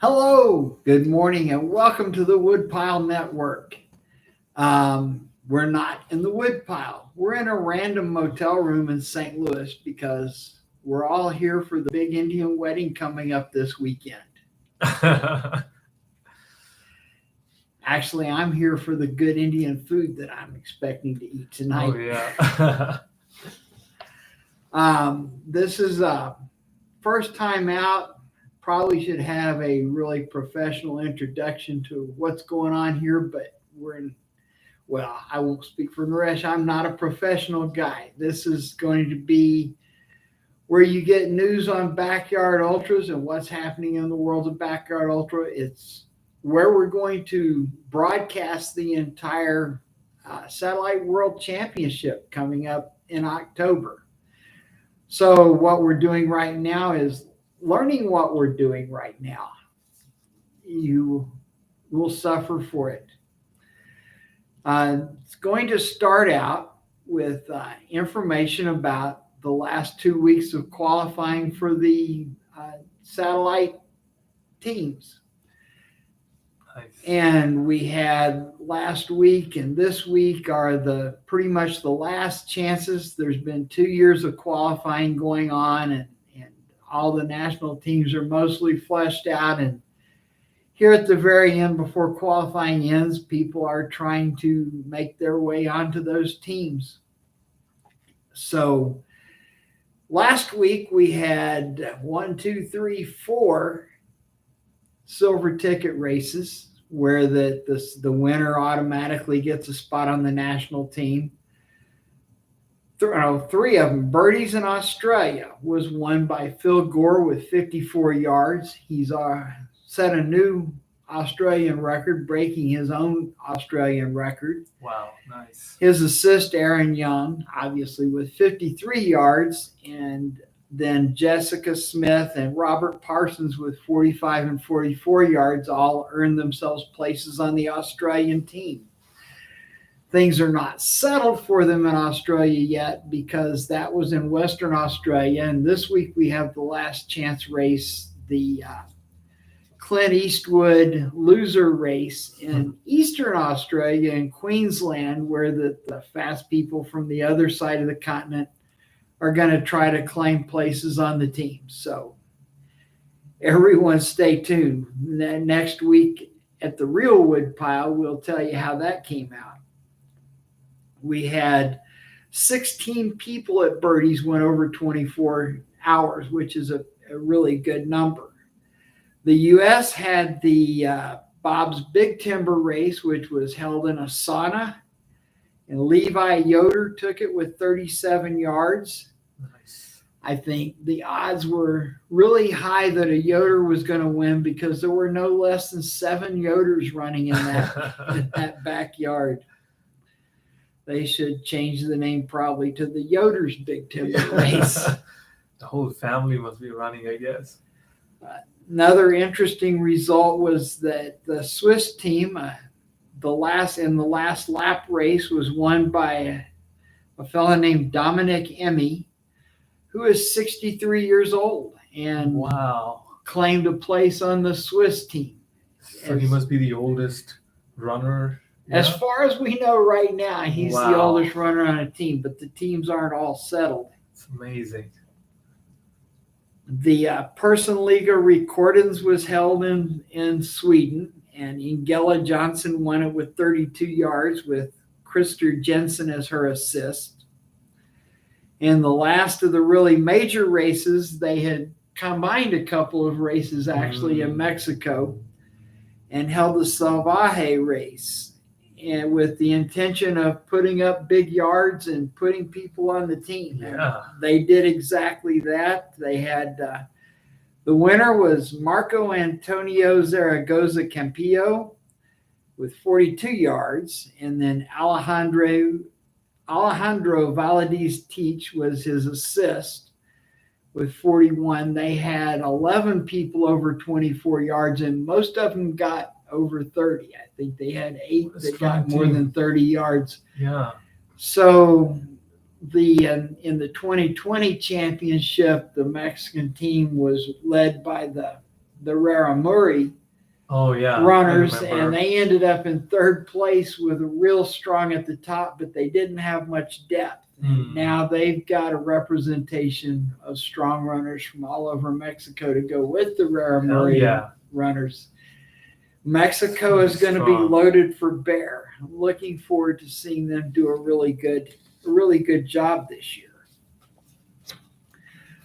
Hello, good morning, and welcome to the Woodpile Network. We're not in the Woodpile. We're in a random motel room in St. Louis because we're all here for the big Indian wedding coming up this weekend. Actually, I'm here for the good Indian food that I'm expecting to eat tonight. Oh, yeah. This is first time out. Probably should have a really professional introduction to what's going on here, but I won't speak for Naresh. I'm not a professional guy. This is going to be where you get news on backyard ultras and what's happening in the world of backyard ultra. It's where we're going to broadcast the entire Satellite World Championship coming up in October. So what we're doing right now is learning what we're doing right now. You will suffer for it. It's going to start out with information about the last 2 weeks of qualifying for the satellite teams. Nice. And we had last week and this week are pretty much the last chances. There's been 2 years of qualifying going on, and all the national teams are mostly fleshed out. And here at the very end, before qualifying ends, people are trying to make their way onto those teams. So last week we had 4 silver ticket races where the winner automatically gets a spot on the national team. 3 of them. Birdies in Australia was won by Phil Gore with 54 yards. He's set a new Australian record, breaking his own Australian record. Wow, nice. His assist, Aaron Young, obviously with 53 yards, and then Jessica Smith and Robert Parsons with 45 and 44 yards all earned themselves places on the Australian team. Things are not settled for them in Australia yet because that was in Western Australia. And this week we have the last chance race, the Clint Eastwood loser race in Eastern Australia in Queensland, where the fast people from the other side of the continent are going to try to claim places on the team. So everyone stay tuned. Next week at the real Woodpile, we'll tell you how that came out. We had 16 people at Birdies went over 24 hours, which is a really good number. The U.S. had the Bob's Big Timber race, which was held in a sauna, and Levi Yoder took it with 37 yards. Nice. I think the odds were really high that a Yoder was going to win because there were no less than 7 Yoders running in that backyard. They should change the name probably to the Yoder's Big Timber race. The whole family must be running, I guess. Another interesting result was that the Swiss team, the last lap race was won by a fellow named Dominic Emmy, who is 63 years old and Wow. claimed a place on the Swiss team. So he must be the oldest runner. As far as we know right now, he's the Wow. oldest runner on a team, but the teams aren't all settled. It's amazing. The Personliga Recordings was held in Sweden, and Ingela Johnson won it with 32 yards with Krister Jensen as her assist. In the last of the really major races, they had combined a couple of races actually in Mexico and held the Salvaje race, and with the intention of putting up big yards and putting people on the team. Yeah. They did exactly that. They had the winner was Marco Antonio Zaragoza Campillo with 42 yards, and then Alejandro Valadez Teach was his assist with 41. They had 11 people over 24 yards, and most of them got over 30. I think they had 8 that got more than 30 yards. Yeah. So in the 2020 championship, the Mexican team was led by the the Raramuri Oh yeah, I runners, and remember. they ended up in third place with a real strong at the top, but they didn't have much depth. And now they've got a representation of strong runners from all over Mexico to go with the Hell Raramuri yeah. runners. Mexico is going to be Strong. loaded for bear. I'm looking forward to seeing them do a really good job this year.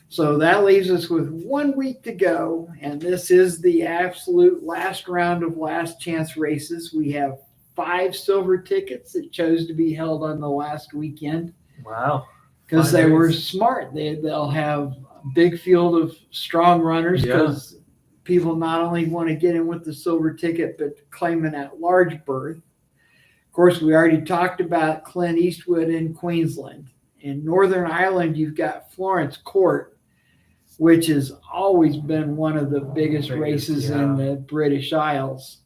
So that leaves us with 1 week to go, and this is the absolute last round of last chance races. We have 5 silver tickets that chose to be held on the last weekend Wow. because 5 they were days. smart. They'll have a big field of strong runners because people not only want to get in with the silver ticket, but claim an at-large berth. Of course, we already talked about Clint Eastwood in Queensland. In Northern Ireland, you've got Florence Court, which has always been one of the biggest races in the British Isles.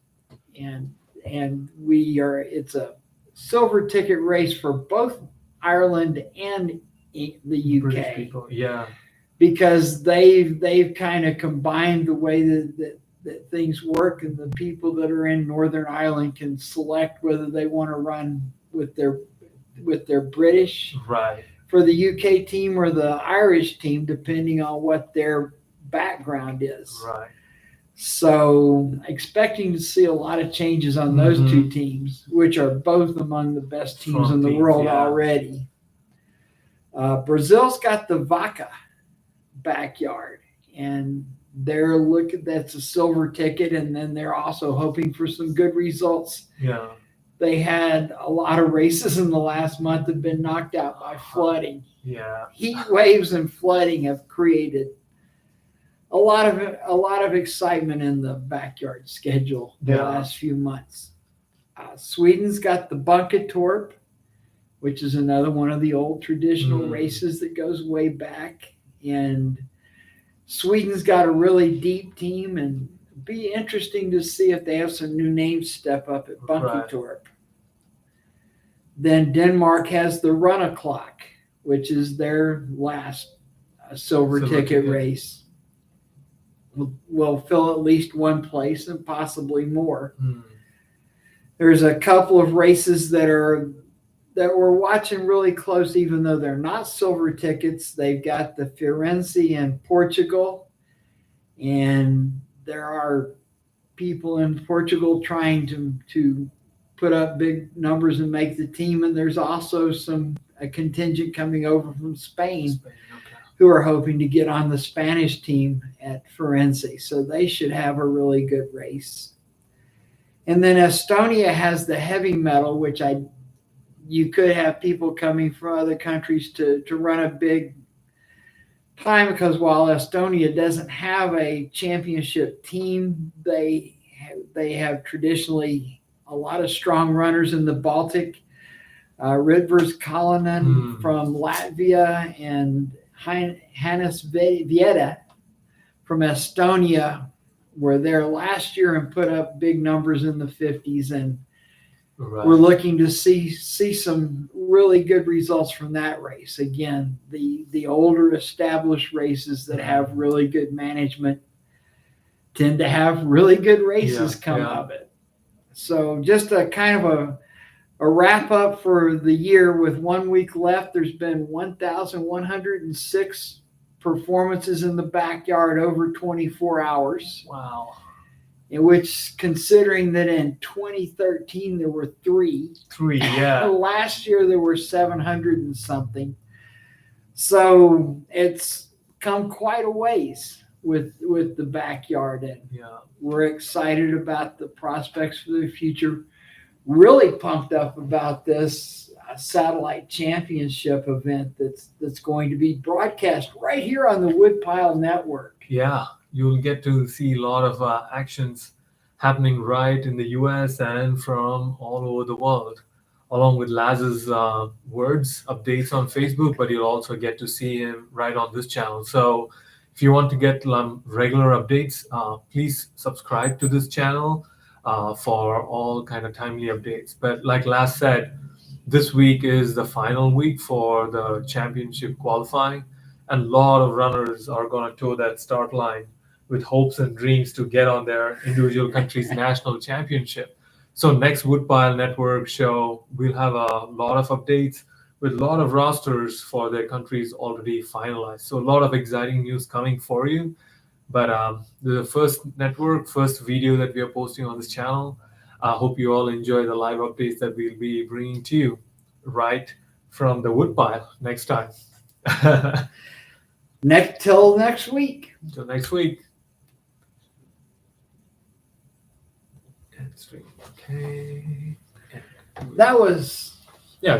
And it's a silver ticket race for both Ireland and the British UK. people. Yeah. Because they've kind of combined the way that things work, and the people that are in Northern Ireland can select whether they want to run with their British Right. for the UK team or the Irish team, depending on what their background is. Right. So expecting to see a lot of changes on those two teams, which are both among the best teams in the world already. Brazil's got the Vaca backyard, and that's a silver ticket, and then they're also hoping for some good results. Yeah. They had a lot of races in the last month have been knocked out by flooding. Yeah. Heat waves and flooding have created a lot of excitement in the backyard schedule the last few months. Sweden's got the Bunketorp, which is another one of the old traditional races that goes way back. And Sweden's got a really deep team, and it'd be interesting to see if they have some new names step up at Bunketorp. Right. Then Denmark has the Run O'Clock, which is their last silver ticket race. Will fill at least one place and possibly more. There's a couple of races that we're watching really close, even though they're not silver tickets. They've got the Firenze in Portugal, and there are people in Portugal trying to put up big numbers and make the team, and there's also a contingent coming over from Spain who are hoping to get on the Spanish team at Firenze. So they should have a really good race. And then Estonia has the heavy metal, which you could have people coming from other countries to run a big time, because while Estonia doesn't have a championship team, they have traditionally a lot of strong runners in the Baltic. Rivers Kalanen from Latvia and Hannes Vieta from Estonia were there last year and put up big numbers in the 50s, and we're looking to see some really good results from that race. Again, the older established races that have really good management tend to have really good races come of it. So just a kind of a wrap up for the year with 1 week left. There's been 1,106 performances in the backyard over 24 hours. Wow. In which, considering that in 2013 there were three. Last year there were 700 and something. So it's come quite a ways with the backyard, and we're excited about the prospects for the future. Really pumped up about this satellite championship event that's going to be broadcast right here on the Woodpile network. Yeah, you'll get to see a lot of actions happening right in the US and from all over the world, along with Laz's updates on Facebook, but you'll also get to see him right on this channel. So if you want to get regular updates, please subscribe to this channel for all kind of timely updates. But like Laz said, this week is the final week for the championship qualifying, and a lot of runners are going to toe that start line with hopes and dreams to get on their individual country's national championship. So next Woodpile Network show, we'll have a lot of updates with a lot of rosters for their countries already finalized. So a lot of exciting news coming for you. But the first network, first video that we are posting on this channel. I hope you all enjoy the live updates that we'll be bringing to you right from the Woodpile next time. Till next week. Until next week. Okay. That was